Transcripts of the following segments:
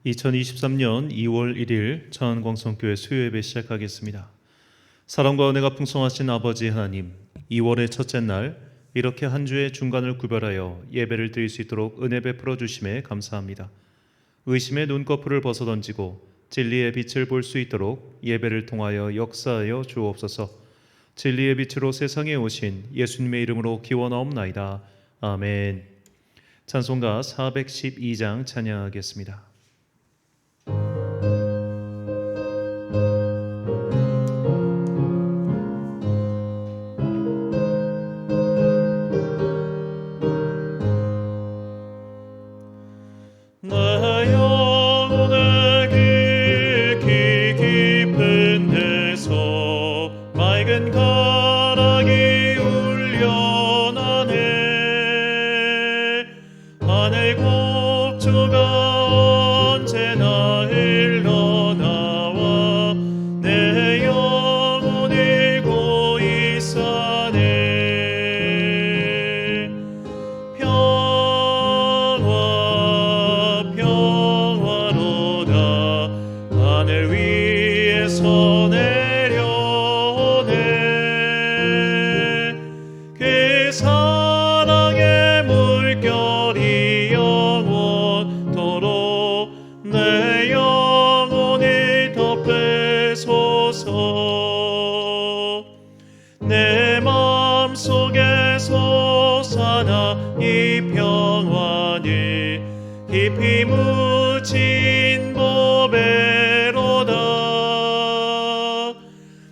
2023년 2월 1일 천안광성교회 수요예배 시작하겠습니다. 사랑과 은혜가 풍성하신 아버지 하나님, 2월의 첫째 날 이렇게 한 주의 중간을 구별하여 예배를 드릴 수 있도록 은혜 베풀어 주심에 감사합니다. 의심의 눈꺼풀을 벗어던지고 진리의 빛을 볼 수 있도록 예배를 통하여 역사하여 주옵소서. 진리의 빛으로 세상에 오신 예수님의 이름으로 기원하옵나이다. 아멘. 찬송가 412장 찬양하겠습니다. 내 마음속에 솟아나 이 평안이 깊이 묻힌 보배로다.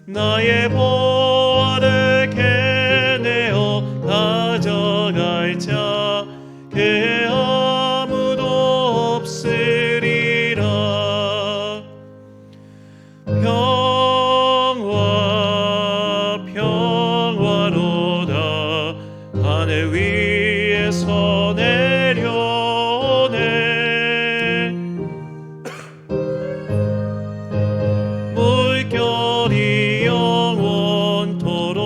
나의 보화를 캐내어 가져갈 자 그 아무도 없으리라. 평화로다. 하늘 위에서 내려오네. 물결이 영원토록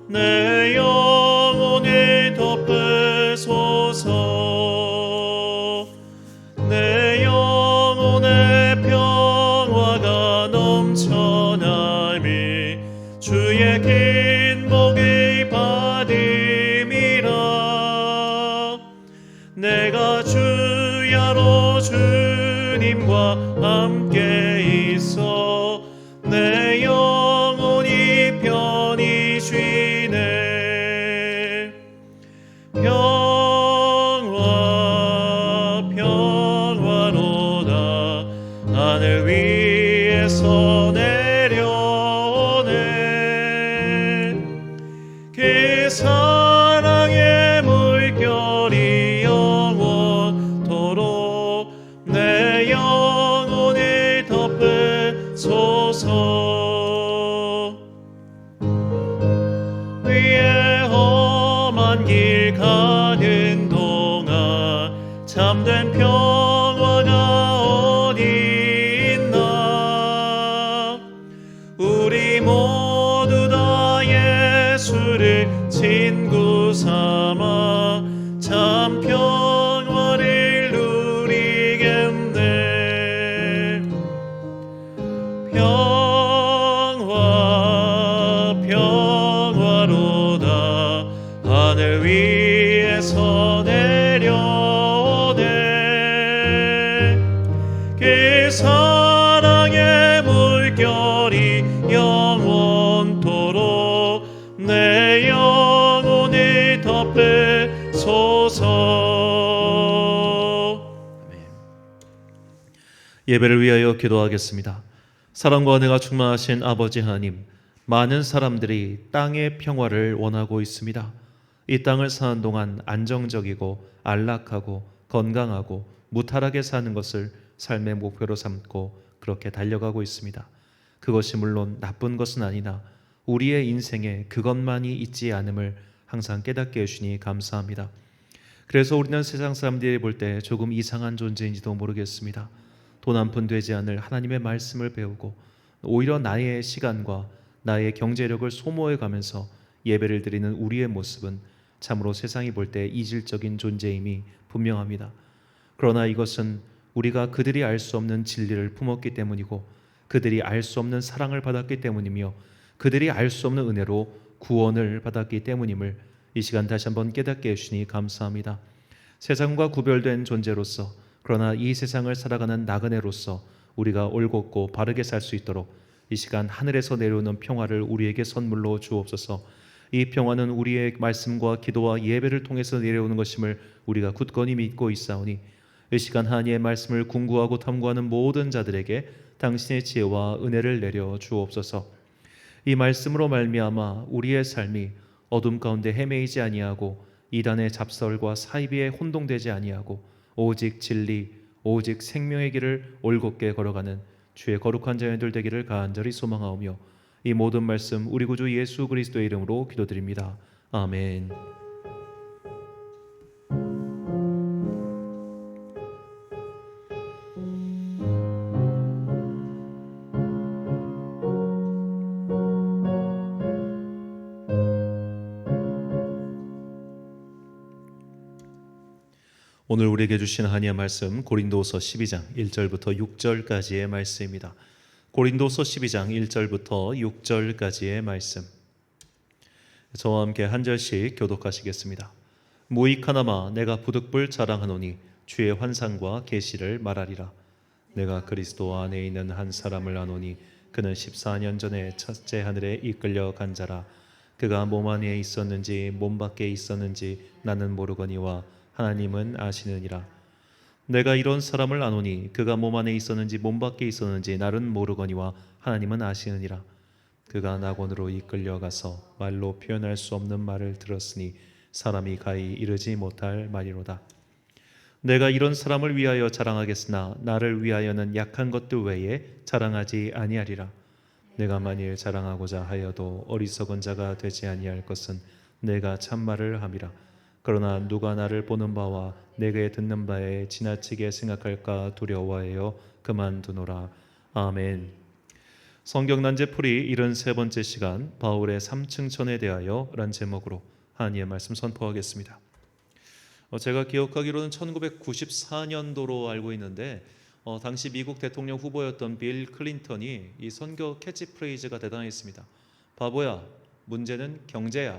내 영혼을 덮으소서. 내 영혼의 평화가 넘쳐나미 주의 긴 복을 받음이라. 내가 주야로 주님과 함께 있어 내 영혼이 편히 쉬네. 평화로다. 하늘 위에서 내려오네. 그 사랑의 물결이 영원토록 내 영혼을 덮으소서. 위에 험한 길 가는 동안 참된 평화가 어디 있나. 우리 모두 다 예수를 친구 삼아 참 평화를 누리겠네. 평화로다. 하늘 위에서 내려오네. 그 사랑의 물결이 영원토록 내 영혼을 덮으소서. 예배를 위하여 기도하겠습니다. 사랑과 은혜가 충만하신 아버지 하나님, 많은 사람들이 땅의 평화를 원하고 있습니다. 이 땅을 사는 동안 안정적이고 안락하고 건강하고 무탈하게 사는 것을 삶의 목표로 삼고 그렇게 달려가고 있습니다. 그것이 물론 나쁜 것은 아니나 우리의 인생에 그것만이 있지 않음을 항상 깨닫게 해주시니 감사합니다. 그래서 우리는 세상 사람들이 볼 때 조금 이상한 존재인지도 모르겠습니다. 돈 한 푼 되지 않을 하나님의 말씀을 배우고 오히려 나의 시간과 나의 경제력을 소모해 가면서 예배를 드리는 우리의 모습은 참으로 세상이 볼 때 이질적인 존재임이 분명합니다. 그러나 이것은 우리가 그들이 알 수 없는 진리를 품었기 때문이고 그들이 알 수 없는 사랑을 받았기 때문이며 그들이 알 수 없는 은혜로 구원을 받았기 때문임을 이 시간 다시 한번 깨닫게 해주시니 감사합니다. 세상과 구별된 존재로서 그러나 이 세상을 살아가는 나그네로서 우리가 올곧고 바르게 살 수 있도록 이 시간 하늘에서 내려오는 평화를 우리에게 선물로 주옵소서. 이 평화는 우리의 말씀과 기도와 예배를 통해서 내려오는 것임을 우리가 굳건히 믿고 있사오니 이 시간 하나님의 말씀을 궁구하고 탐구하는 모든 자들에게 당신의 지혜와 은혜를 내려 주옵소서. 이 말씀으로 말미암아 우리의 삶이 어둠 가운데 헤매이지 아니하고 이단의 잡설과 사이비에 혼동되지 아니하고 오직 진리, 오직 생명의 길을 올곧게 걸어가는 주의 거룩한 자녀들 되기를 간절히 소망하오며 이 모든 말씀 우리 구주 예수 그리스도의 이름으로 기도드립니다. 아멘. 오늘 우리에게 주신 하나님의 말씀 고린도서 12장 1절부터 6절까지의 말씀입니다. 고린도서 12장 1절부터 6절까지의 말씀. 저와 함께 한 절씩 교독하시겠습니다. 무익하나마 내가 부득불 자랑하노니 주의 환상과 계시를 말하리라. 내가 그리스도 안에 있는 한 사람을 아노니 그는 14년 전에 첫째 하늘에 이끌려 간 자라. 그가 몸 안에 있었는지 몸 밖에 있었는지 나는 모르거니와 하나님은 아시느니라. 내가 이런 사람을 아노니 그가 몸 안에 있었는지 몸 밖에 있었는지 나는 모르거니와 하나님은 아시느니라. 그가 낙원으로 이끌려가서 말로 표현할 수 없는 말을 들었으니 사람이 가히 이르지 못할 말이로다. 내가 이런 사람을 위하여 자랑하겠으나 나를 위하여는 약한 것들 외에 자랑하지 아니하리라. 내가 만일 자랑하고자 하여도 어리석은 자가 되지 아니할 것은 내가 참말을 함이라. 그러나 누가 나를 보는 바와 내게 듣는 바에 지나치게 생각할까 두려워하여 그만두노라. 아멘. 성경 난제풀이 73번째 시간 바울의 삼층천에 대하여 란 제목으로 하나님의 말씀 선포하겠습니다. 제가 기억하기로는 1994년도로 알고 있는데 당시 미국 대통령 후보였던 빌 클린턴이 이 선거 캐치프레이즈가 대단했습니다. 바보야, 문제는 경제야.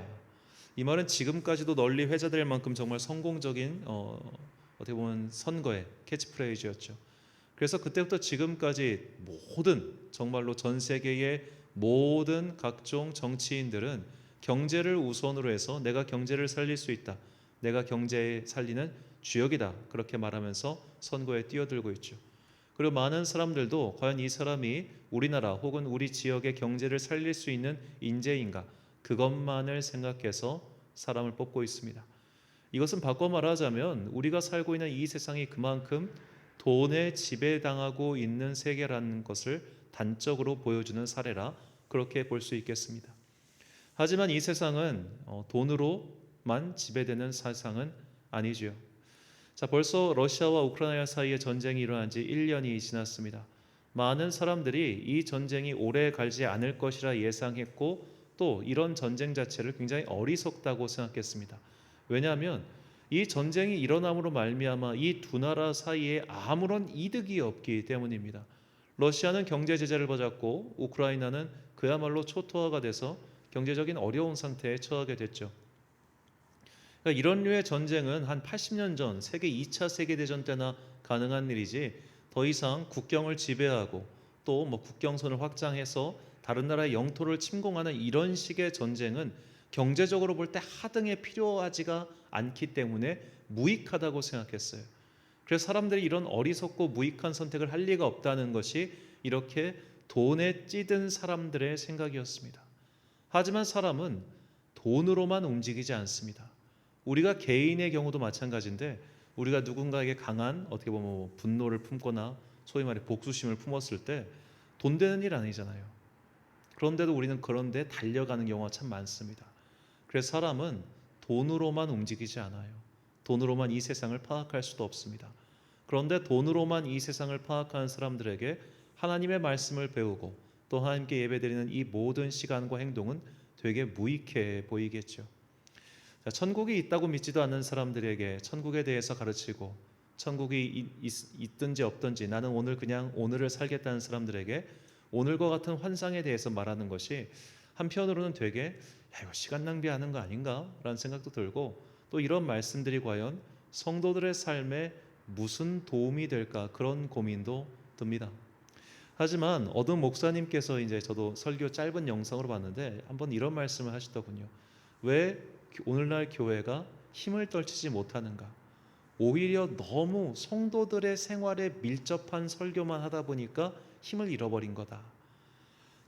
이 말은 지금까지도 널리 회자될 만큼 정말 성공적인 어떻게 보면 선거의 캐치프레이즈였죠. 그래서 그때부터 지금까지 모든 정말로 전 세계의 모든 각종 정치인들은 경제를 우선으로 해서 내가 경제를 살릴 수 있다. 내가 경제에 살리는 주역이다. 그렇게 말하면서 선거에 뛰어들고 있죠. 그리고 많은 사람들도 과연 이 사람이 우리나라 혹은 우리 지역의 경제를 살릴 수 있는 인재인가? 그것만을 생각해서 사람을 뽑고 있습니다. 이것은 바꿔 말하자면 우리가 살고 있는 이 세상이 그만큼 돈에 지배당하고 있는 세계라는 것을 단적으로 보여주는 사례라 그렇게 볼 수 있겠습니다. 하지만 이 세상은 돈으로만 지배되는 세상은 아니죠. 자, 벌써 러시아와 우크라이나 사이에 전쟁이 일어난 지 1년이 지났습니다. 많은 사람들이 이 전쟁이 오래 갈지 않을 것이라 예상했고 또 이런 전쟁 자체를 굉장히 어리석다고 생각했습니다. 왜냐하면 이 전쟁이 일어남으로 말미암아 이 두 나라 사이에 아무런 이득이 없기 때문입니다. 러시아는 경제 제재를 받았고 우크라이나는 그야말로 초토화가 돼서 경제적인 어려운 상태에 처하게 됐죠. 그러니까 이런 류의 전쟁은 한 80년 전 세계 2차 세계대전 때나 가능한 일이지 더 이상 국경을 지배하고 또 국경선을 확장해서 다른 나라의 영토를 침공하는 이런 식의 전쟁은 경제적으로 볼 때 하등에 필요하지가 않기 때문에 무익하다고 생각했어요. 그래서 사람들이 이런 어리석고 무익한 선택을 할 리가 없다는 것이 이렇게 돈에 찌든 사람들의 생각이었습니다. 하지만 사람은 돈으로만 움직이지 않습니다. 우리가 개인의 경우도 마찬가지인데 우리가 누군가에게 강한 어떻게 보면 분노를 품거나 소위 말해 복수심을 품었을 때 돈 되는 일 아니잖아요. 그런데도 우리는 그런 데 달려가는 경우가 참 많습니다. 그래서 사람은 돈으로만 움직이지 않아요. 돈으로만 이 세상을 파악할 수도 없습니다. 그런데 돈으로만 이 세상을 파악하는 사람들에게 하나님의 말씀을 배우고 또 하나님께 예배드리는 이 모든 시간과 행동은 되게 무익해 보이겠죠. 천국이 있다고 믿지도 않는 사람들에게 천국에 대해서 가르치고 천국이 있든지 없든지 나는 오늘 그냥 오늘을 살겠다는 사람들에게 오늘과 같은 환상에 대해서 말하는 것이 한편으로는 되게 이거 시간 낭비하는 거 아닌가라는 생각도 들고, 또 이런 말씀들이 과연 성도들의 삶에 무슨 도움이 될까 그런 고민도 듭니다. 하지만 어떤 목사님께서 이제 저도 설교 짧은 영상으로 봤는데 한번 이런 말씀을 하시더군요. 왜 오늘날 교회가 힘을 떨치지 못하는가? 오히려 너무 성도들의 생활에 밀접한 설교만 하다 보니까 힘을 잃어버린 거다.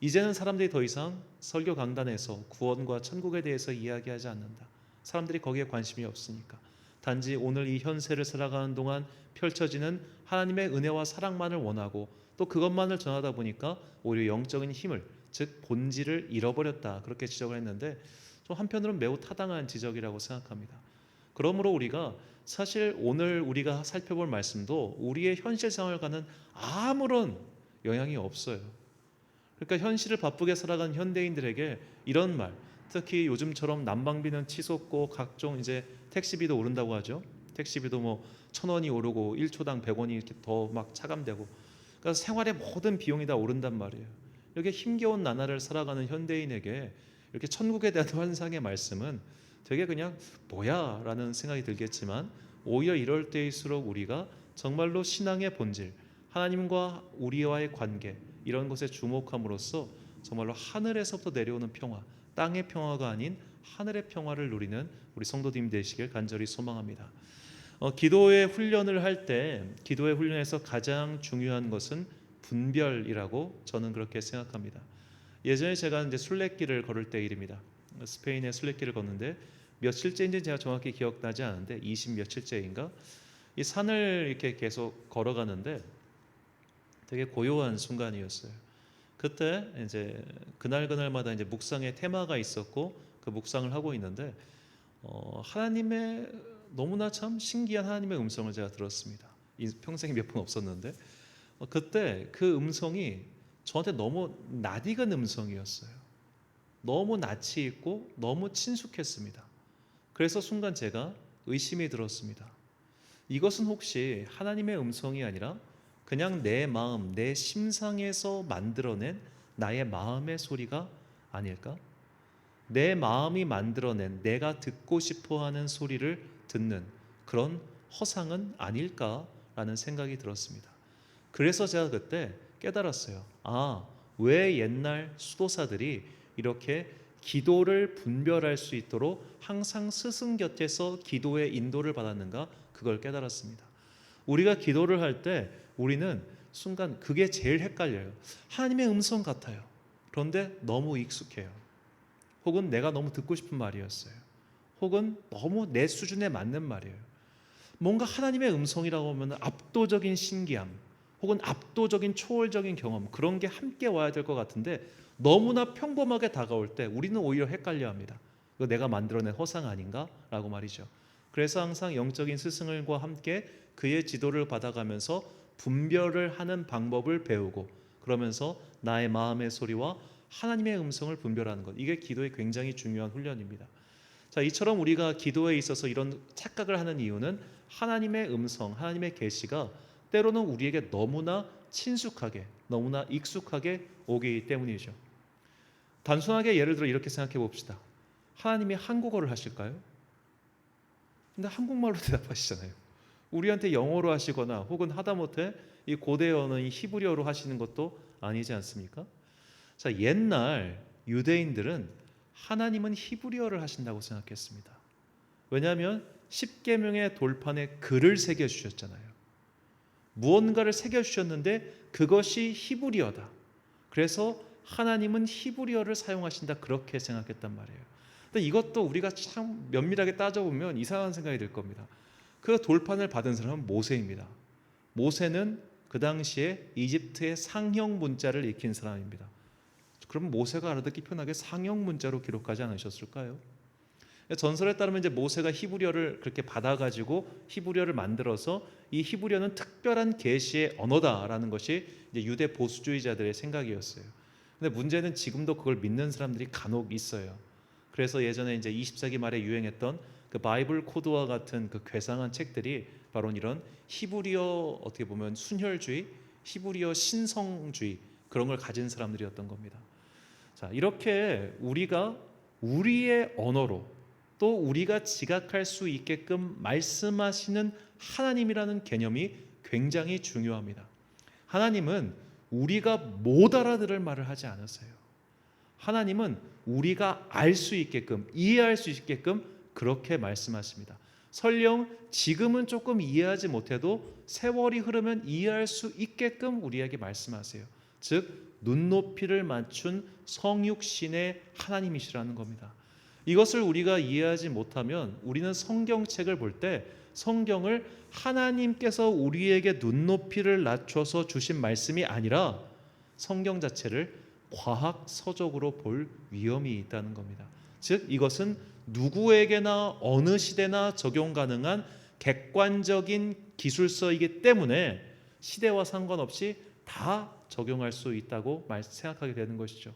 이제는 사람들이 더 이상 설교 강단에서 구원과 천국에 대해서 이야기하지 않는다. 사람들이 거기에 관심이 없으니까. 단지 오늘 이 현세를 살아가는 동안 펼쳐지는 하나님의 은혜와 사랑만을 원하고 또 그것만을 전하다 보니까 오히려 영적인 힘을, 즉 본질을 잃어버렸다. 그렇게 지적을 했는데 좀 한편으로는 매우 타당한 지적이라고 생각합니다. 그러므로 우리가 사실 오늘 우리가 살펴볼 말씀도 우리의 현실 생활과는 아무런 영향이 없어요. 그러니까 현실을 바쁘게 살아가는 현대인들에게 이런 말, 특히 요즘처럼 난방비는 치솟고 각종 이제 택시비도 오른다고 하죠. 택시비도 뭐 1,000원이 오르고 1초당 100원이 이렇게 더 막 차감되고, 그러니까 생활의 모든 비용이 다 오른단 말이에요. 이렇게 힘겨운 나날을 살아가는 현대인에게 이렇게 천국에 대한 환상의 말씀은 되게 그냥 뭐야 라는 생각이 들겠지만, 오히려 이럴 때일수록 우리가 정말로 신앙의 본질, 하나님과 우리와의 관계, 이런 것에 주목함으로써 정말로 하늘에서부터 내려오는 평화, 땅의 평화가 아닌 하늘의 평화를 누리는 우리 성도님 되시길 간절히 소망합니다. 기도의 훈련을 할 때, 기도의 훈련에서 가장 중요한 것은 분별이라고 저는 그렇게 생각합니다. 예전에 제가 이제 순례길을 걸을 때 일입니다. 스페인의 순례길을 걷는데 며칠째인지 제가 정확히 기억나지 않는데 20 며칠째인가 이 산을 이렇게 계속 걸어가는데 되게 고요한 순간이었어요. 그때 이제 그날마다 이제 묵상의 테마가 있었고 그 묵상을 하고 있는데 하나님의 너무나 참 신기한 하나님의 음성을 제가 들었습니다. 평생에 몇 번 없었는데 그때 그 음성이 저한테 너무 낯익은 음성이었어요. 너무 낯이 있고 너무 친숙했습니다. 그래서 순간 제가 의심이 들었습니다. 이것은 혹시 하나님의 음성이 아니라 그냥 내 마음, 내 심상에서 만들어낸 나의 마음의 소리가 아닐까? 내 마음이 만들어낸 내가 듣고 싶어하는 소리를 듣는 그런 허상은 아닐까라는 생각이 들었습니다. 그래서 제가 그때 깨달았어요. 왜 옛날 수도사들이 이렇게 기도를 분별할 수 있도록 항상 스승 곁에서 기도의 인도를 받았는가? 그걸 깨달았습니다. 우리가 기도를 할 때 우리는 순간 그게 제일 헷갈려요. 하나님의 음성 같아요. 그런데 너무 익숙해요. 혹은 내가 너무 듣고 싶은 말이었어요. 혹은 너무 내 수준에 맞는 말이에요. 뭔가 하나님의 음성이라고 하면 압도적인 신기함 혹은 압도적인 초월적인 경험, 그런 게 함께 와야 될 것 같은데 너무나 평범하게 다가올 때 우리는 오히려 헷갈려합니다. 이거 내가 만들어낸 허상 아닌가? 라고 말이죠. 그래서 항상 영적인 스승과 함께 그의 지도를 받아가면서 분별을 하는 방법을 배우고, 그러면서 나의 마음의 소리와 하나님의 음성을 분별하는 것, 이게 기도의 굉장히 중요한 훈련입니다. 자, 이처럼 우리가 기도에 있어서 이런 착각을 하는 이유는 하나님의 음성, 하나님의 계시가 때로는 우리에게 너무나 친숙하게, 너무나 익숙하게 오기 때문이죠. 단순하게 예를 들어 이렇게 생각해 봅시다. 하나님이 한국어를 하실까요? 근데 한국말로 대답하시잖아요. 우리한테 영어로 하시거나 혹은 하다못해 이 고대 언어인 히브리어로 하시는 것도 아니지 않습니까? 자, 옛날 유대인들은 하나님은 히브리어를 하신다고 생각했습니다. 왜냐하면 십계명의 돌판에 글을 새겨주셨잖아요. 무언가를 새겨주셨는데 그것이 히브리어다. 그래서 하나님은 히브리어를 사용하신다, 그렇게 생각했단 말이에요. 근데 이것도 우리가 참 면밀하게 따져보면 이상한 생각이 들 겁니다. 그 돌판을 받은 사람은 모세입니다. 모세는 그 당시에 이집트의 상형 문자를 익힌 사람입니다. 그럼 모세가 알아듣기 편하게 상형 문자로 기록하지 않으셨을까요? 전설에 따르면 이제 모세가 히브리어를 그렇게 받아가지고 히브리어를 만들어서 이 히브리어는 특별한 계시의 언어다라는 것이 이제 유대 보수주의자들의 생각이었어요. 근데 문제는 지금도 그걸 믿는 사람들이 간혹 있어요. 그래서 예전에 이제 20세기 말에 유행했던 그 바이블 코드와 같은 그 괴상한 책들이 바로 이런 히브리어 어떻게 보면 순혈주의, 히브리어 신성주의 그런 걸 가진 사람들이었던 겁니다. 자, 이렇게 우리가 우리의 언어로 또 우리가 지각할 수 있게끔 말씀하시는 하나님이라는 개념이 굉장히 중요합니다. 하나님은 우리가 못 알아들을 말을 하지 않으세요. 하나님은 우리가 알 수 있게끔, 이해할 수 있게끔 그렇게 말씀하십니다. 설령 지금은 조금 이해하지 못해도 세월이 흐르면 이해할 수 있게끔 우리에게 말씀하세요. 즉 눈높이를 맞춘 성육신의 하나님이시라는 겁니다. 이것을 우리가 이해하지 못하면 우리는 성경책을 볼 때 성경을 하나님께서 우리에게 눈높이를 낮춰서 주신 말씀이 아니라 성경 자체를 과학 서적으로 볼 위험이 있다는 겁니다. 즉 이것은 누구에게나 어느 시대나 적용 가능한 객관적인 기술서이기 때문에 시대와 상관없이 다 적용할 수 있다고 생각하게 되는 것이죠.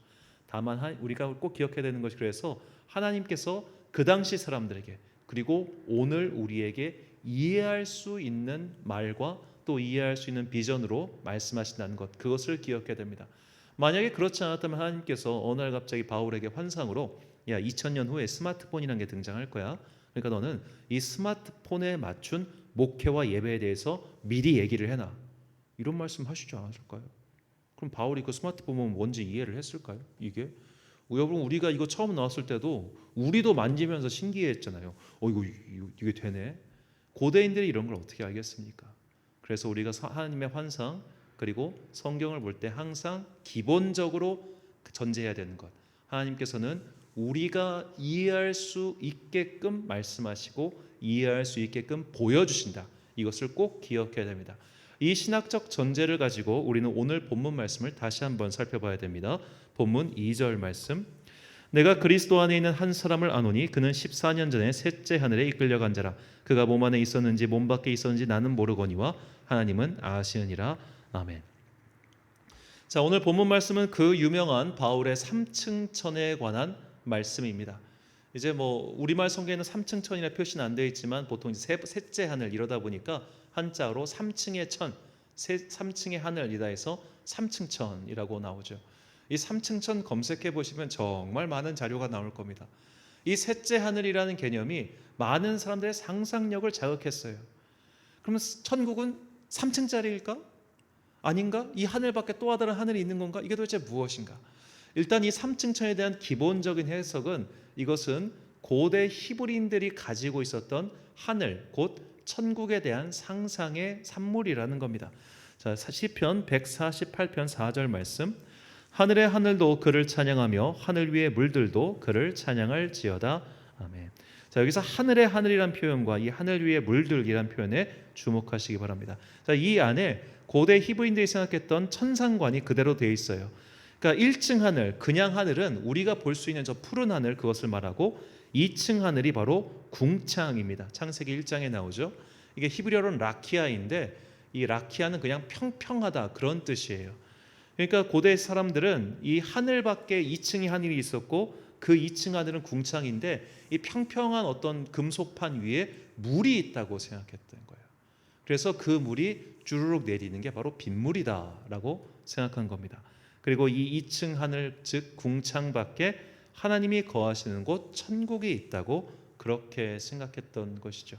다만 우리가 꼭 기억해야 되는 것이, 그래서 하나님께서 그 당시 사람들에게 그리고 오늘 우리에게 이해할 수 있는 말과 또 이해할 수 있는 비전으로 말씀하신다는 것, 그것을 기억해야 됩니다. 만약에 그렇지 않았다면 하나님께서 어느 날 갑자기 바울에게 환상으로 야 2000년 후에 스마트폰이라는 게 등장할 거야. 그러니까 너는 이 스마트폰에 맞춘 목회와 예배에 대해서 미리 얘기를 해놔. 이런 말씀 하시지 않았을까요? 그럼 바울이 그 스마트폰은 뭔지 이해를 했을까요? 이게 여러분 우리가 이거 처음 나왔을 때도 우리도 만지면서 신기했잖아요. 이게 되네. 고대인들이 이런 걸 어떻게 알겠습니까? 그래서 우리가 하나님의 환상 그리고 성경을 볼 때 항상 기본적으로 전제해야 되는 것, 하나님께서는 우리가 이해할 수 있게끔 말씀하시고 이해할 수 있게끔 보여주신다. 이것을 꼭 기억해야 됩니다. 이 신학적 전제를 가지고 우리는 오늘 본문 말씀을 다시 한번 살펴봐야 됩니다. 본문 2절 말씀. 내가 그리스도 안에 있는 한 사람을 아노니 그는 14년 전에 셋째 하늘에 이끌려간 자라. 그가 몸 안에 있었는지 몸 밖에 있었는지 나는 모르거니와 하나님은 아시느니라. 아멘. 자, 오늘 본문 말씀은 그 유명한 바울의 3층 천에 관한 말씀입니다. 이제 뭐 우리말 성경에는 3층 천이라 표시는 안 되어 있지만 보통 셋째 하늘 이러다 보니까 한자로 3층의 천, 3층의 하늘이다 해서 3층 천이라고 나오죠. 이 3층 천 검색해 보시면 정말 많은 자료가 나올 겁니다. 이 셋째 하늘이라는 개념이 많은 사람들의 상상력을 자극했어요. 그러면 천국은 3층짜리일까? 아닌가? 이 하늘 밖에 또 다른 하늘이 있는 건가? 이게 도대체 무엇인가? 일단 이 3층 천에 대한 기본적인 해석은 이것은 고대 히브리인들이 가지고 있었던 하늘, 곧 천국에 대한 상상의 산물이라는 겁니다. 자, 시편 148편 4절 말씀. 하늘의 하늘도 그를 찬양하며 하늘 위의 물들도 그를 찬양할지어다. 아멘. 자, 여기서 하늘의 하늘이란 표현과 이 하늘 위의 물들이란 표현에 주목하시기 바랍니다. 자, 이 안에 고대 히브리인들이 생각했던 천상관이 그대로 되어 있어요. 그러니까 1층 하늘, 그냥 하늘은 우리가 볼 수 있는 저 푸른 하늘, 그것을 말하고 2층 하늘이 바로 궁창입니다. 창세기 1장에 나오죠. 이게 히브리어로는 라키아인데 이 라키아는 그냥 평평하다 그런 뜻이에요. 그러니까 고대 사람들은 이 하늘 밖에 2층의 하늘이 있었고 그 2층 하늘은 궁창인데 이 평평한 어떤 금속판 위에 물이 있다고 생각했던 거예요. 그래서 그 물이 주르륵 내리는 게 바로 빗물이다라고 생각한 겁니다. 그리고 이 2층 하늘 즉 궁창 밖에 하나님이 거하시는 곳 천국이 있다고 그렇게 생각했던 것이죠.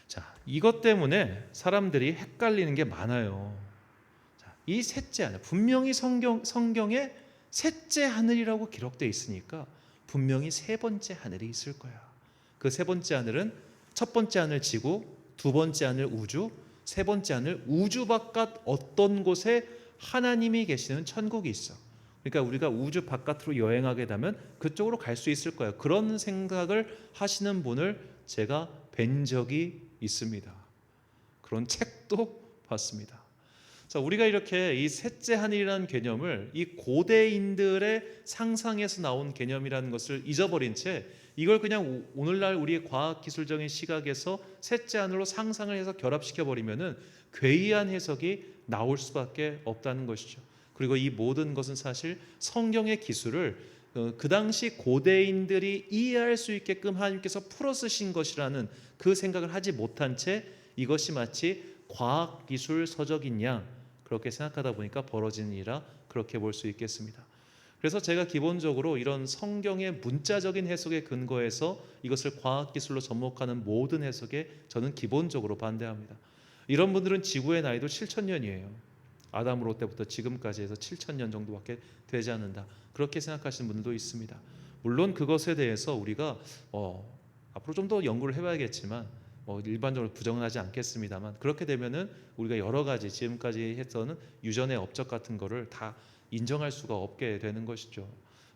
자, 이것 때문에 사람들이 헷갈리는 게 많아요. 자, 이 셋째 하늘 분명히 성경에 셋째 하늘이라고 기록되어 있으니까 분명히 세 번째 하늘이 있을 거야. 그 세 번째 하늘은 첫 번째 하늘 지구, 두 번째 하늘 우주, 세 번째 하늘 우주 바깥 어떤 곳에 하나님이 계시는 천국이 있어. 그러니까 우리가 우주 바깥으로 여행하게 되면 그쪽으로 갈 수 있을 거예요. 그런 생각을 하시는 분을 제가 뵌 적이 있습니다. 그런 책도 봤습니다. 자, 우리가 이렇게 이 셋째 하늘이라는 개념을 이 고대인들의 상상에서 나온 개념이라는 것을 잊어버린 채 이걸 그냥 오늘날 우리의 과학기술적인 시각에서 셋째 하늘로 상상을 해서 결합시켜 버리면은 괴이한 해석이 나올 수밖에 없다는 것이죠. 그리고 이 모든 것은 사실 성경의 기술을 그 당시 고대인들이 이해할 수 있게끔 하나님께서 풀어 쓰신 것이라는 그 생각을 하지 못한 채 이것이 마치 과학기술 서적인 양 그렇게 생각하다 보니까 벌어진 일이라 그렇게 볼 수 있겠습니다. 그래서 제가 기본적으로 이런 성경의 문자적인 해석에 근거해서 이것을 과학기술로 접목하는 모든 해석에 저는 기본적으로 반대합니다. 이런 분들은 지구의 나이도 7,000년이에요. 아담으로 때부터 지금까지 해서 7,000년 정도밖에 되지 않는다. 그렇게 생각하시는 분들도 있습니다. 물론 그것에 대해서 우리가 앞으로 좀 더 연구를 해봐야겠지만 일반적으로 부정은 하지 않겠습니다만 그렇게 되면은 우리가 여러 가지 지금까지 했던 유전의 업적 같은 거를 다 인정할 수가 없게 되는 것이죠.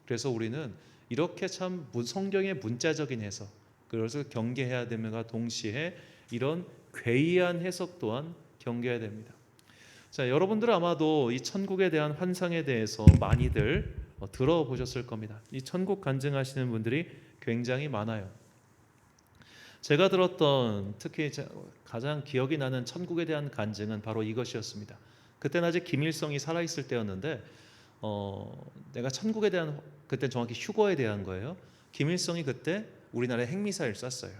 그래서 우리는 이렇게 참 성경의 문자적인 해석, 그래서 경계해야 됨과 동시에 이런 괴이한 해석 또한 경계해야 됩니다. 자, 여러분들 아마도 이 천국에 대한 환상에 대해서 많이들 들어보셨을 겁니다. 이 천국 간증하시는 분들이 굉장히 많아요. 제가 들었던 특히 가장 기억이 나는 천국에 대한 간증은 바로 이것이었습니다. 그때는 아직 김일성이 살아있을 때였는데 내가 천국에 대한 그때 정확히 휴거에 대한 거예요. 김일성이 그때 우리나라에 핵미사일 쐈어요.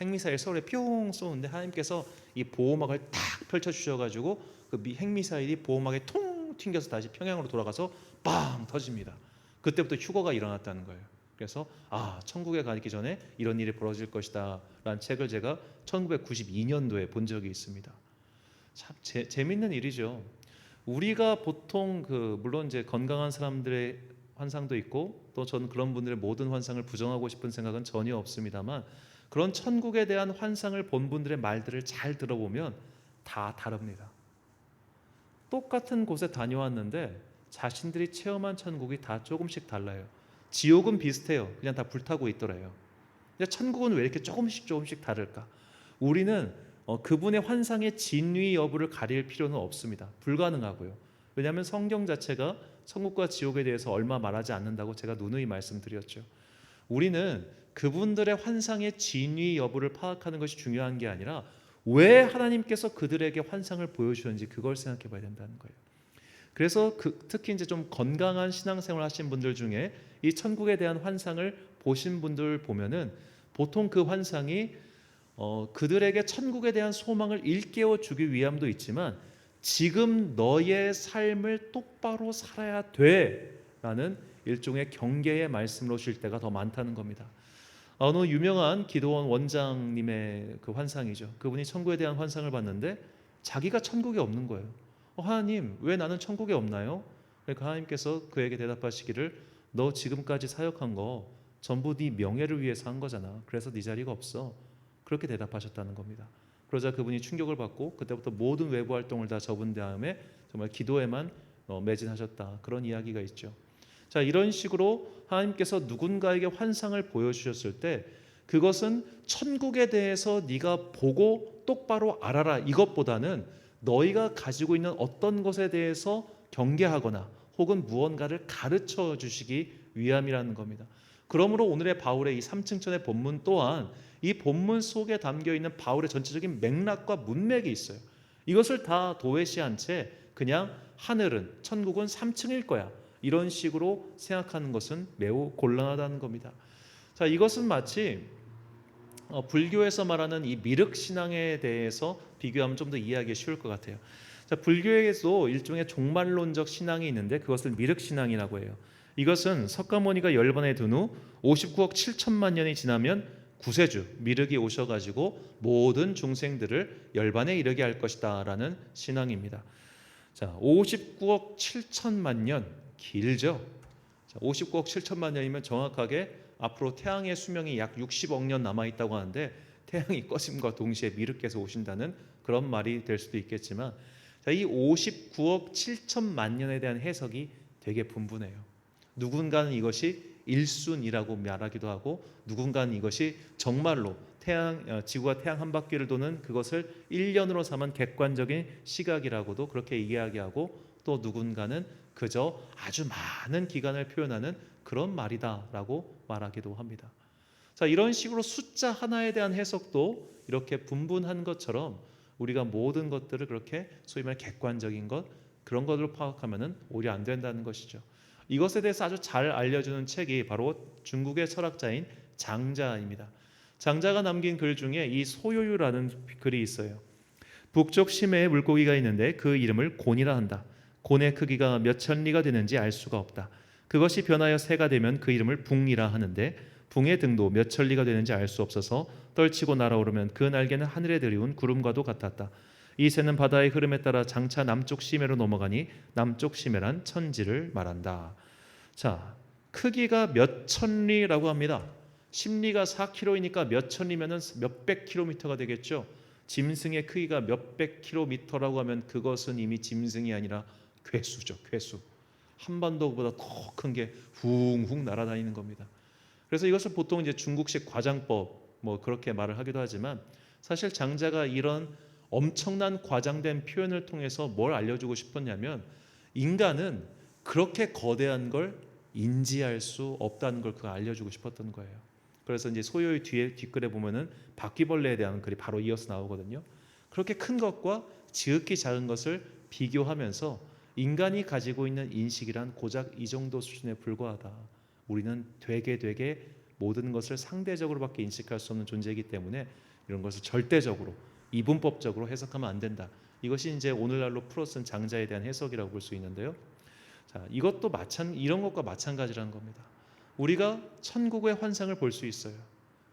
핵미사일 서울에 뿅 쏘는데 하나님께서 이 보호막을 딱 펼쳐 주셔가지고 그 핵미사일이 보호막에 통 튕겨서 다시 평양으로 돌아가서 빵 터집니다. 그때부터 휴거가 일어났다는 거예요. 그래서 천국에 가기 전에 이런 일이 벌어질 것이다 라는 책을 제가 1992년도에 본 적이 있습니다. 참 재밌는 일이죠. 우리가 보통 물론 이제 건강한 사람들의 환상도 있고 또 저는 그런 분들의 모든 환상을 부정하고 싶은 생각은 전혀 없습니다만 그런 천국에 대한 환상을 본 분들의 말들을 잘 들어보면 다 다릅니다. 똑같은 곳에 다녀왔는데 자신들이 체험한 천국이 다 조금씩 달라요. 지옥은 비슷해요. 그냥 다 불타고 있더래요. 근데 천국은 왜 이렇게 조금씩 다를까? 우리는 그분의 환상의 진위 여부를 가릴 필요는 없습니다. 불가능하고요. 왜냐하면 성경 자체가 천국과 지옥에 대해서 얼마 말하지 않는다고 제가 누누이 말씀드렸죠. 우리는 그분들의 환상의 진위 여부를 파악하는 것이 중요한 게 아니라 왜 하나님께서 그들에게 환상을 보여주셨는지 그걸 생각해 봐야 된다는 거예요. 그래서 특히 이제 좀 건강한 신앙생활 하신 분들 중에 이 천국에 대한 환상을 보신 분들 보면은 보통 그 환상이 그들에게 천국에 대한 소망을 일깨워 주기 위함도 있지만 지금 너의 삶을 똑바로 살아야 돼라는 일종의 경계의 말씀으로 쉴 때가 더 많다는 겁니다. 어느 유명한 기도원 원장님의 그 환상이죠. 그분이 천국에 대한 환상을 봤는데 자기가 천국에 없는 거예요. 하나님, 왜 나는 천국에 없나요? 그러니까 하나님께서 그에게 대답하시기를 너 지금까지 사역한 거 전부 네 명예를 위해서 한 거잖아. 그래서 네 자리가 없어. 그렇게 대답하셨다는 겁니다. 그러자 그분이 충격을 받고 그때부터 모든 외부 활동을 다 접은 다음에 정말 기도에만 매진하셨다. 그런 이야기가 있죠. 자, 이런 식으로 하나님께서 누군가에게 환상을 보여주셨을 때 그것은 천국에 대해서 네가 보고 똑바로 알아라 이것보다는 너희가 가지고 있는 어떤 것에 대해서 경계하거나 혹은 무언가를 가르쳐 주시기 위함이라는 겁니다. 그러므로 오늘의 바울의 이 3층천의 본문 또한 이 본문 속에 담겨 있는 바울의 전체적인 맥락과 문맥이 있어요. 이것을 다 도외시한 채 그냥 하늘은 천국은 3층일 거야 이런 식으로 생각하는 것은 매우 곤란하다는 겁니다. 자, 이것은 마치 불교에서 말하는 이 미륵신앙에 대해서 비교하면 좀 더 이해하기 쉬울 것 같아요. 자, 불교에도 일종의 종말론적 신앙이 있는데 그것을 미륵신앙이라고 해요. 이것은 석가모니가 열반에 든 후 59억 7천만 년이 지나면 구세주 미륵이 오셔가지고 모든 중생들을 열반에 이르게 할 것이다 라는 신앙입니다. 자, 59억 7천만 년 길죠. 자, 59억 7천만 년이면 정확하게 앞으로 태양의 수명이 약 60억 년 남아있다고 하는데 태양이 꺼짐과 동시에 미륵께서 오신다는 그런 말이 될 수도 있겠지만 자, 이 59억 7천만 년에 대한 해석이 되게 분분해요. 누군가는 이것이 일순이라고 말하기도 하고 누군가는 이것이 정말로 지구가 태양 한 바퀴를 도는 그것을 1년으로 삼은 객관적인 시각이라고도 그렇게 이야기하고 또 누군가는 그저 아주 많은 기간을 표현하는 그런 말이다라고 말하기도 합니다. 자, 이런 식으로 숫자 하나에 대한 해석도 이렇게 분분한 것처럼 우리가 모든 것들을 그렇게 소위 말해 객관적인 것 그런 것으로 파악하면은 오히려 안 된다는 것이죠. 이것에 대해서 아주 잘 알려주는 책이 바로 중국의 철학자인 장자입니다. 장자가 남긴 글 중에 이 소요유라는 글이 있어요. 북쪽 심해에 물고기가 있는데 그 이름을 곤이라 한다. 곤의 크기가 몇 천리가 되는지 알 수가 없다. 그것이 변하여 새가 되면 그 이름을 붕이라 하는데 붕의 등도 몇 천리가 되는지 알 수 없어서 떨치고 날아오르면 그 날개는 하늘에 들이운 구름과도 같았다. 이 새는 바다의 흐름에 따라 장차 남쪽 심해로 넘어가니 남쪽 심해란 천지를 말한다. 자, 크기가 몇 천리라고 합니다. 심리가 4km이니까 몇 천리면은 몇백 킬로미터가 되겠죠. 짐승의 크기가 몇백 킬로미터라고 하면 그것은 이미 짐승이 아니라 괴수죠. 괴수. 한반도보다 더 큰 게 훅훅 날아다니는 겁니다. 그래서 이것을 보통 이제 중국식 과장법 뭐 그렇게 말을 하기도 하지만 사실 장자가 이런 엄청난 과장된 표현을 통해서 뭘 알려주고 싶었냐면 인간은 그렇게 거대한 걸 인지할 수 없다는 걸 그가 알려주고 싶었던 거예요. 그래서 이제 소요의 뒤에 뒷글에 보면은 바퀴벌레에 대한 글이 바로 이어서 나오거든요. 그렇게 큰 것과 지극히 작은 것을 비교하면서 인간이 가지고 있는 인식이란 고작 이 정도 수준에 불과하다. 우리는 되게 모든 것을 상대적으로밖에 인식할 수 없는 존재이기 때문에 이런 것을 절대적으로 이분법적으로 해석하면 안 된다. 이것이 이제 오늘날로 풀어 쓴 장자에 대한 해석이라고 볼 수 있는데요. 자, 이것도 이런 것과 마찬가지라는 겁니다. 우리가 천국의 환상을 볼 수 있어요.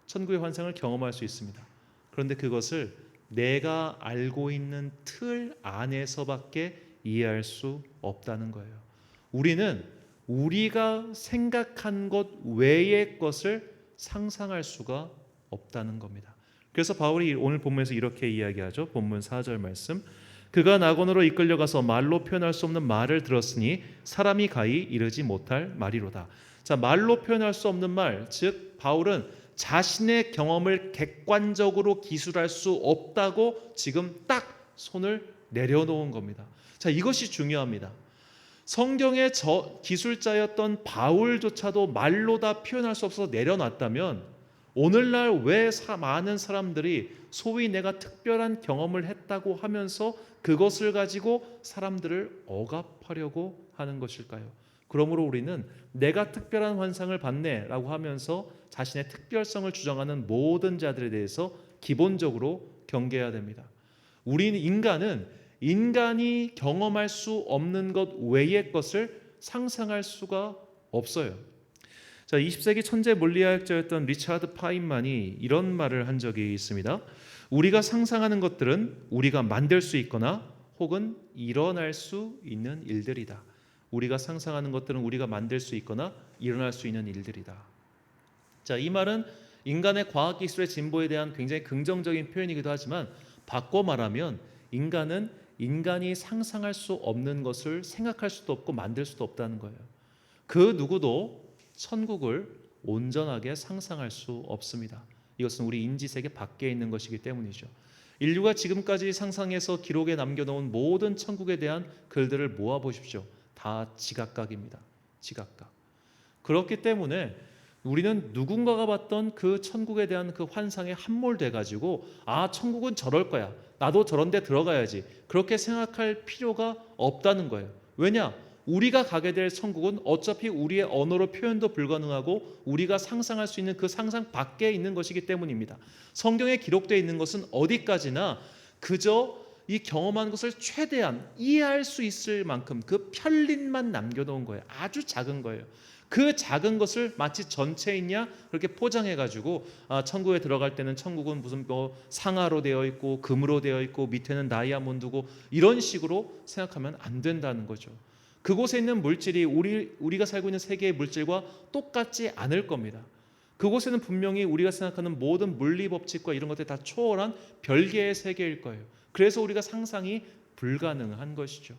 천국의 환상을 경험할 수 있습니다. 그런데 그것을 내가 알고 있는 틀 안에서밖에 이해할 수 없다는 거예요. 우리는 우리가 생각한 것 외의 것을 상상할 수가 없다는 겁니다. 그래서 바울이 오늘 본문에서 이렇게 이야기하죠. 본문 4절 말씀. 그가 낙원으로 이끌려가서 말로 표현할 수 없는 말을 들었으니 사람이 가히 이르지 못할 말이로다. 자, 말로 표현할 수 없는 말, 즉 바울은 자신의 경험을 객관적으로 기술할 수 없다고 지금 딱 손을 내려놓은 겁니다. 자, 이것이 중요합니다. 성경의 기술자였던 바울조차도 말로 다 표현할 수 없어서 내려놨다면 오늘날 왜 많은 사람들이 소위 내가 특별한 경험을 했다고 하면서 그것을 가지고 사람들을 억압하려고 하는 것일까요? 그러므로 우리는 내가 특별한 환상을 봤네라고 하면서 자신의 특별성을 주장하는 모든 자들에 대해서 기본적으로 경계해야 됩니다. 우리는 인간이 경험할 수 없는 것 외의 것을 상상할 수가 없어요. 자, 20세기 천재 물리학자였던 리차드 파인만이 이런 말을 한 적이 있습니다. 우리가 상상하는 것들은 우리가 만들 수 있거나 혹은 일어날 수 있는 일들이다. 우리가 상상하는 것들은 우리가 만들 수 있거나 일어날 수 있는 일들이다. 자, 이 말은 인간의 과학기술의 진보에 대한 굉장히 긍정적인 표현이기도 하지만 바꿔 말하면 인간이 상상할 수 없는 것을 생각할 수도 없고 만들 수도 없다는 거예요. 그 누구도 천국을 온전하게 상상할 수 없습니다. 이것은 우리 인지세계 밖에 있는 것이기 때문이죠. 인류가 지금까지 상상해서 기록에 남겨놓은 모든 천국에 대한 글들을 모아보십시오. 다 지각각입니다. 지각각. 그렇기 때문에 우리는 누군가가 봤던 그 천국에 대한 그 환상에 함몰돼 가지고 천국은 저럴 거야. 나도 저런 데 들어가야지. 그렇게 생각할 필요가 없다는 거예요. 왜냐? 우리가 가게 될 천국은 어차피 우리의 언어로 표현도 불가능하고 우리가 상상할 수 있는 그 상상 밖에 있는 것이기 때문입니다. 성경에 기록되어 있는 것은 어디까지나 그저 이 경험한 것을 최대한 이해할 수 있을 만큼 그 편린만 남겨놓은 거예요. 아주 작은 거예요. 그 작은 것을 마치 전체이냐 그렇게 포장해가지고 천국에 들어갈 때는 천국은 무슨 상아로 되어 있고 금으로 되어 있고 밑에는 다이아몬드고 이런 식으로 생각하면 안 된다는 거죠. 그곳에 있는 물질이 우리가 살고 있는 세계의 물질과 똑같지 않을 겁니다. 그곳에는 분명히 우리가 생각하는 모든 물리 법칙과 이런 것들이 다 초월한 별개의 세계일 거예요. 그래서 우리가 상상이 불가능한 것이죠.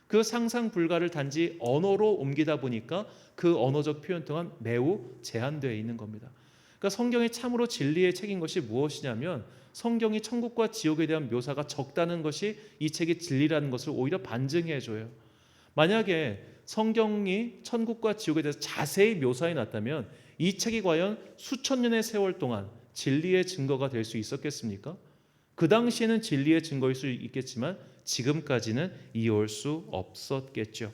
그 상상 불가를 단지 언어로 옮기다 보니까 그 언어적 표현 또한 매우 제한되어 있는 겁니다. 그러니까 성경이 참으로 진리의 책인 것이 무엇이냐면 성경이 천국과 지옥에 대한 묘사가 적다는 것이 이 책이 진리라는 것을 오히려 반증해 줘요. 만약에 성경이 천국과 지옥에 대해서 자세히 묘사해 놨다면 이 책이 과연 수천 년의 세월 동안 진리의 증거가 될 수 있었겠습니까? 그 당시에는 진리의 증거일 수 있겠지만 지금까지는 이어올 수 없었겠죠.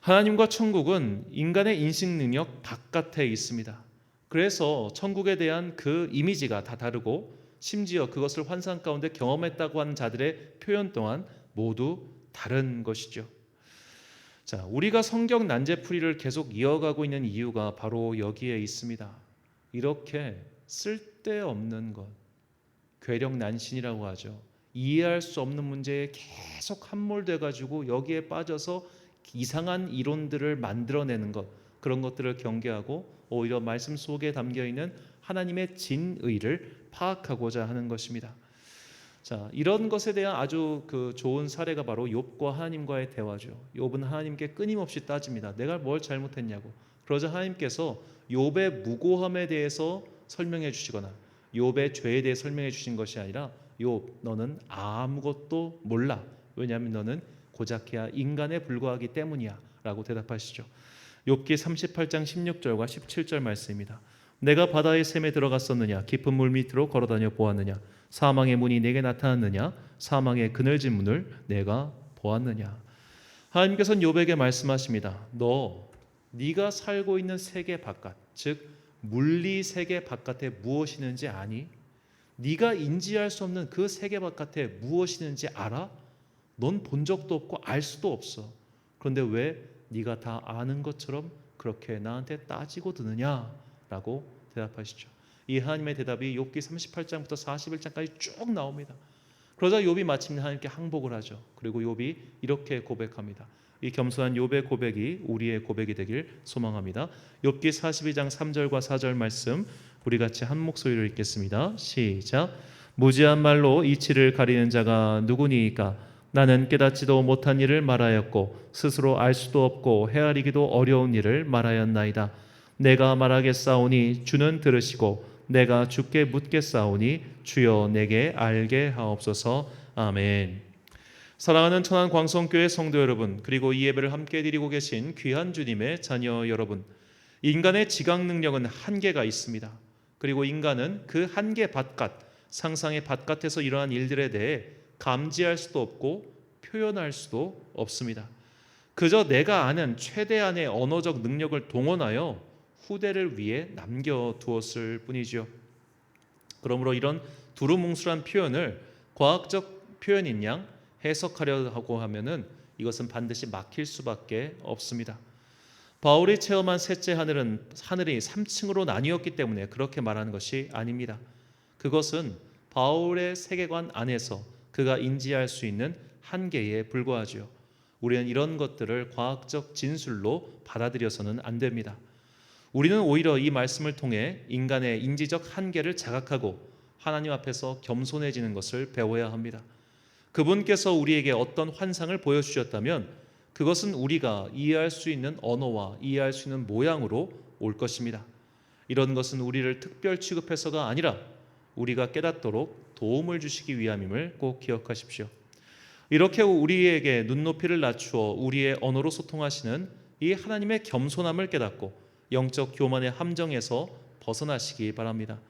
하나님과 천국은 인간의 인식 능력 바깥에 있습니다. 그래서 천국에 대한 그 이미지가 다 다르고 심지어 그것을 환상 가운데 경험했다고 하는 자들의 표현 또한 모두 다른 것이죠. 자, 우리가 성경 난제풀이를 계속 이어가고 있는 이유가 바로 여기에 있습니다. 이렇게 쓸데없는 것, 괴력난신이라고 하죠. 이해할 수 없는 문제에 계속 함몰돼 가지고 여기에 빠져서 이상한 이론들을 만들어내는 것, 그런 것들을 경계하고 오히려 말씀 속에 담겨 있는 하나님의 진의를 파악하고자 하는 것입니다. 자, 이런 것에 대한 아주 좋은 사례가 바로 욥과 하나님과의 대화죠. 욥은 하나님께 끊임없이 따집니다. 내가 뭘 잘못했냐고. 그러자 하나님께서 욥의 무고함에 대해서 설명해 주시거나 욥의 죄에 대해 설명해 주신 것이 아니라 욥, 너는 아무것도 몰라. 왜냐하면 너는 고작해야 인간에 불과하기 때문이야 라고 대답하시죠. 욥기 38장 16절과 17절 말씀입니다. 내가 바다의 샘에 들어갔었느냐, 깊은 물 밑으로 걸어다녀 보았느냐, 사망의 문이 내게 나타났느냐, 사망의 그늘진 문을 내가 보았느냐. 하나님께서는 욥에게 말씀하십니다. 네가 살고 있는 세계 바깥, 즉 물리 세계 바깥에 무엇이 있는지 아니? 네가 인지할 수 없는 그 세계 바깥에 무엇이 있는지 알아? 넌 본 적도 없고 알 수도 없어. 그런데 왜 네가 다 아는 것처럼 그렇게 나한테 따지고 드느냐라고 대답하시죠. 이 하나님의 대답이 욥기 38장부터 41장까지 쭉 나옵니다. 그러자 욥이 마침내 하나님께 항복을 하죠. 그리고 욥이 이렇게 고백합니다. 이 겸손한 욥의 고백이 우리의 고백이 되길 소망합니다. 욥기 42장 3절과 4절 말씀 우리 같이 한 목소리로 읽겠습니다. 시작. 무지한 말로 이치를 가리는 자가 누구니이까? 나는 깨닫지도 못한 일을 말하였고 스스로 알 수도 없고 헤아리기도 어려운 일을 말하였나이다. 내가 말하겠사오니 주는 들으시고 내가 주께 묻겠사오니 주여 내게 알게 하옵소서. 아멘. 사랑하는 천안 광성교회 성도 여러분, 그리고 이 예배를 함께 드리고 계신 귀한 주님의 자녀 여러분, 인간의 지각 능력은 한계가 있습니다. 그리고 인간은 그 한계 바깥, 상상의 바깥에서 일어난 일들에 대해 감지할 수도 없고 표현할 수도 없습니다. 그저 내가 아는 최대한의 언어적 능력을 동원하여 후대를 위해 남겨두었을 뿐이죠. 그러므로 이런 두루뭉술한 표현을 과학적 표현인 양 해석하려고 하면은 이것은 반드시 막힐 수밖에 없습니다. 바울이 체험한 셋째 하늘이 3층으로 나뉘었기 때문에 그렇게 말하는 것이 아닙니다. 그것은 바울의 세계관 안에서 그가 인지할 수 있는 한계에 불과하죠. 우리는 이런 것들을 과학적 진술로 받아들여서는 안 됩니다. 우리는 오히려 이 말씀을 통해 인간의 인지적 한계를 자각하고 하나님 앞에서 겸손해지는 것을 배워야 합니다. 그분께서 우리에게 어떤 환상을 보여주셨다면 그것은 우리가 이해할 수 있는 언어와 이해할 수 있는 모양으로 올 것입니다. 이런 것은 우리를 특별 취급해서가 아니라 우리가 깨닫도록 도움을 주시기 위함임을 꼭 기억하십시오. 이렇게 우리에게 눈높이를 낮추어 우리의 언어로 소통하시는 이 하나님의 겸손함을 깨닫고 영적 교만의 함정에서 벗어나시기 바랍니다.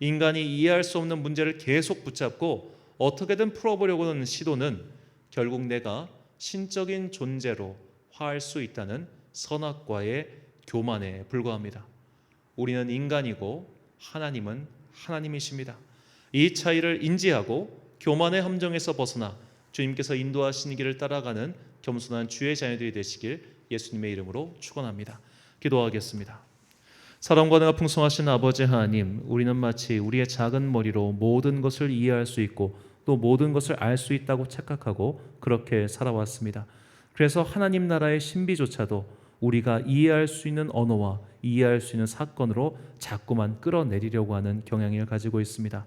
인간이 이해할 수 없는 문제를 계속 붙잡고 어떻게든 풀어보려고 하는 시도는 결국 내가 신적인 존재로 화할 수 있다는 선악과의 교만에 불과합니다. 우리는 인간이고 하나님은 하나님이십니다. 이 차이를 인지하고 교만의 함정에서 벗어나 주님께서 인도하시는 길을 따라가는 겸손한 주의 자녀들이 되시길 예수님의 이름으로 축원합니다. 기도하겠습니다. 사랑과 은혜가 풍성하신 아버지 하나님, 우리는 마치 우리의 작은 머리로 모든 것을 이해할 수 있고 또 모든 것을 알 수 있다고 착각하고 그렇게 살아왔습니다. 그래서 하나님 나라의 신비조차도 우리가 이해할 수 있는 언어와 이해할 수 있는 사건으로 자꾸만 끌어내리려고 하는 경향을 가지고 있습니다.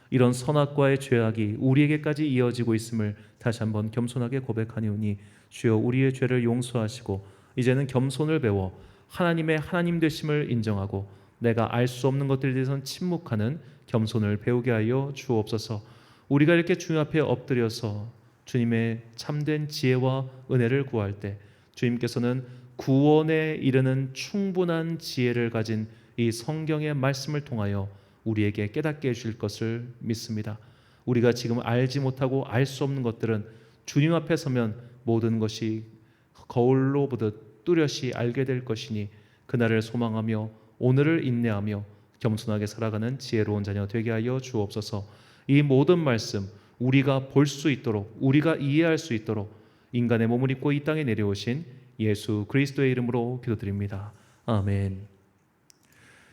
이런 선악과의 죄악이 우리에게까지 이어지고 있음을 다시 한번 겸손하게 고백하니오니 주여 우리의 죄를 용서하시고 이제는 겸손을 배워 하나님의 하나님 되심을 인정하고 내가 알 수 없는 것들에 대해서는 침묵하는 겸손을 배우게 하여 주옵소서. 우리가 이렇게 주님 앞에 엎드려서 주님의 참된 지혜와 은혜를 구할 때 주님께서는 구원에 이르는 충분한 지혜를 가진 이 성경의 말씀을 통하여 우리에게 깨닫게 해주실 것을 믿습니다. 우리가 지금 알지 못하고 알 수 없는 것들은 주님 앞에 서면 모든 것이 거울로 보듯 뚜렷이 알게 될 것이니 그날을 소망하며 오늘을 인내하며 겸손하게 살아가는 지혜로운 자녀 되게 하여 주옵소서. 이 모든 말씀 우리가 볼 수 있도록, 우리가 이해할 수 있도록 인간의 몸을 입고 이 땅에 내려오신 예수 그리스도의 이름으로 기도드립니다. 아멘.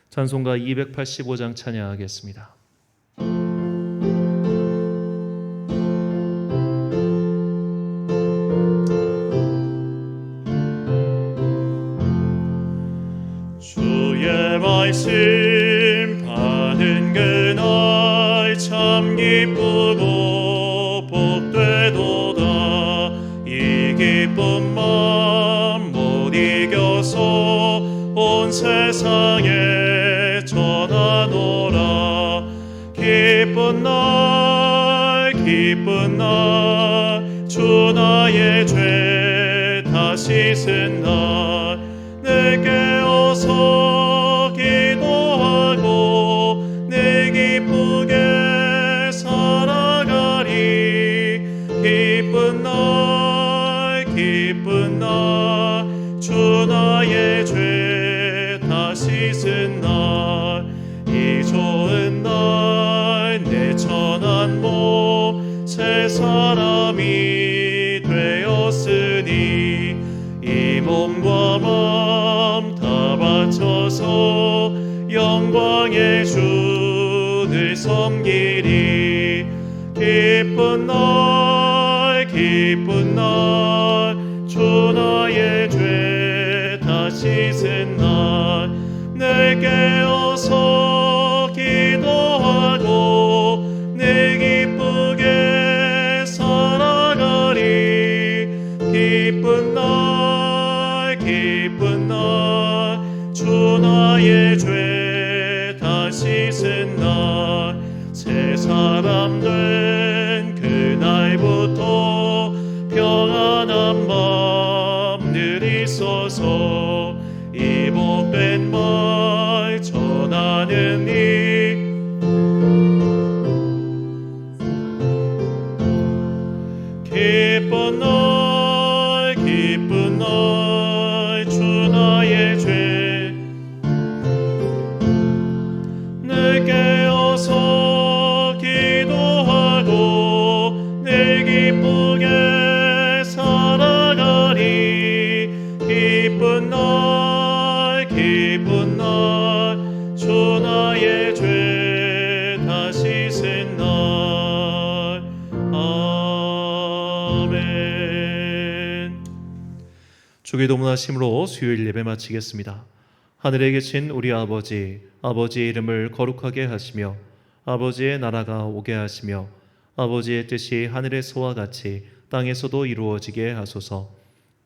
찬송가 285장 찬양하겠습니다. 주의 말씀 받은 그날 참 기쁘고 복되도다. 이 기쁜 맘 못 이겨서 온 세상에 전하노라. 기쁜 날 주 나의 죄 다 씻은 날 내 깨어서 기도하고 내 기쁘게 살아가리. 기쁜 날 주 나의 죄 다 씻은 날 이 좋은 날 내 천한 몸 새 사람이 되었으니 이 몸과 마음 다 바쳐서 영광의 주를 섬기리. 기쁜 날 주 나의 죄 다 씻은 날 내 깨어서 기도하고 내 기쁘게 살아가리. 기쁜 날 주 나의 죄 다 씻은 날 새 사람 된 그날부터 평안한 마음 늘 있어서 이 복된 말 전하는 이 기쁜 날 주 나의 죄 내 깨어서 기도하고 내 기쁘게 살아가리. 기쁜 날 주 나의 죄 다 씻은 날. 아멘. 주기도문 하심으로 수요일 예배 마치겠습니다. 하늘에 계신 우리 아버지의 이름을 거룩하게 하시며 아버지의 나라가 오게 하시며 아버지의 뜻이 하늘에서와 같이 땅에서도 이루어지게 하소서.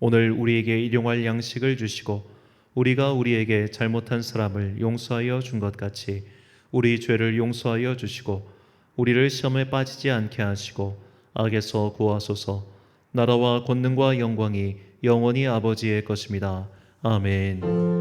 오늘 우리에게 일용할 양식을 주시고 우리가 우리에게 잘못한 사람을 용서하여 준 것 같이 우리 죄를 용서하여 주시고 우리를 시험에 빠지지 않게 하시고 악에서 구하소서. 나라와 권능과 영광이 영원히 아버지의 것입니다. 아멘.